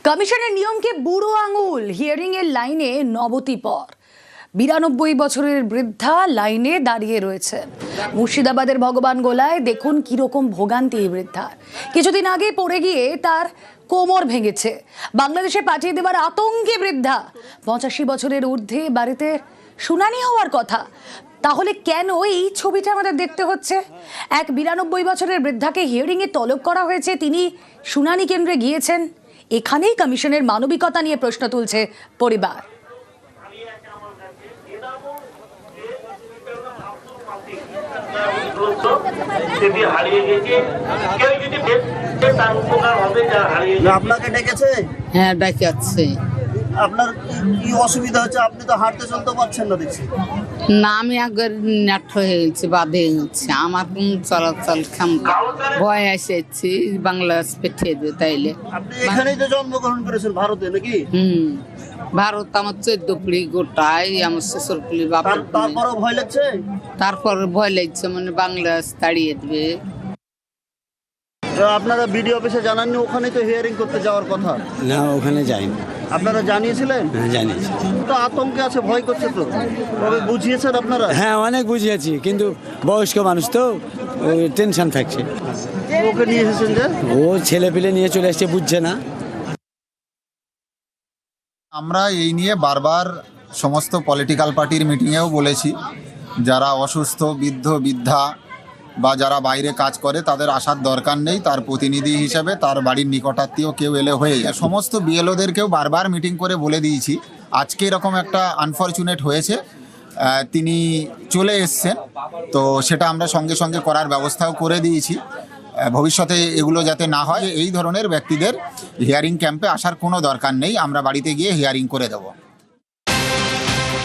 কমিশনের নিয়মকে বুড়ো আঙুল, হিয়ারিং এর লাইনে নবতী পর 92 বছরের বৃদ্ধা লাইনে দাঁড়িয়ে রয়েছেন। মুর্শিদাবাদের ভগবান গোলায় দেখুন কিরকম ভোগান্তি এই বৃদ্ধার। কিছুদিন আগে পড়ে গিয়ে তার কোমর ভেঙেছে। বাংলাদেশে পাঠিয়ে দেবার আতঙ্কে বৃদ্ধা। 85 বছরের ঊর্ধ্বে বাড়িতে শুনানি হওয়ার কথা, তাহলে কেন এই ছবিটা আমাদের দেখতে হচ্ছে? এক 92 বছরের বৃদ্ধাকে হিয়ারিং এ তলব করা হয়েছে, তিনি শুনানি কেন্দ্রে গিয়েছেন। এখানেই কমিশনের মানবিকতা নিয়ে প্রশ্ন তুলছে পরিবার। আপনাকে ডেকেছে? হ্যাঁ, ডাকাচ্ছে। আপনার কি অসুবিধা হচ্ছে? আপনি তো হাঁটতে চলতে পারছেন না দেখছি। না, আমি আগে নাট হয়ে গেছি, বাদে গেছি, আমার কোন চলাচল ক্ষমতা ভয় এসেছি বাংলাদেশ পেঠিয়ে দেবে তাইলে। আপনি এখানেই তো জন্মগ্রহণ করেছেন, ভারতে নাকি? ভারত আমার 14 পুলি গোটাই, আমার শ্বশুর পুলি বাপের পুলি। তারপরও ভয় লাগছে? তারপর ভয় লাগছে, মানে বাংলাদেশ তাড়িয়ে দেবে। তো আপনারা বিডিও অফিসে জানাননি? ওখানে তো হিয়ারিং করতে যাওয়ার কথা। না, ওখানে যাইনি। আপনারা জানিয়েছিলেন? হ্যাঁ, জানিয়েছি। তো আতঙ্কে আছে, ভয় করছে তো, তবে বুঝিয়েছেন আপনারা? হ্যাঁ, অনেক বুঝিয়েছি, কিন্তু বয়স্ক মানুষ তো টেনশন থাকছে। ওকে নিয়ে এসেছেন যে? ও ছেলে পিলে নিয়ে চলে এসছে, বুঝছে না। আমরা এই নিয়ে বারবার সমস্ত পলিটিক্যাল পার্টির মিটিংয়েও বলেছি, যারা অসুস্থ, বৃদ্ধ বৃদ্ধা বা যারা বাইরে কাজ করে তাদের আসার দরকার নেই। তার প্রতিনিধি হিসেবে তার বাড়ির নিকটাত্মীয় কেউ এলে হয়ে যায়। সমস্ত বিএলওদেরকেও বারবার মিটিং করে বলে দিয়েছি। আজকে এরকম একটা আনফরচুনেট হয়েছে, তিনি চলে এসছেন, তো সেটা আমরা সঙ্গে সঙ্গে করার ব্যবস্থাও করে দিয়েছি। ভবিষ্যতে এগুলো যাতে না হয়, এই ধরনের ব্যক্তিদের হিয়ারিং ক্যাম্পে আসার কোনো দরকার নেই, আমরা বাড়িতে গিয়ে হিয়ারিং করে দেবো।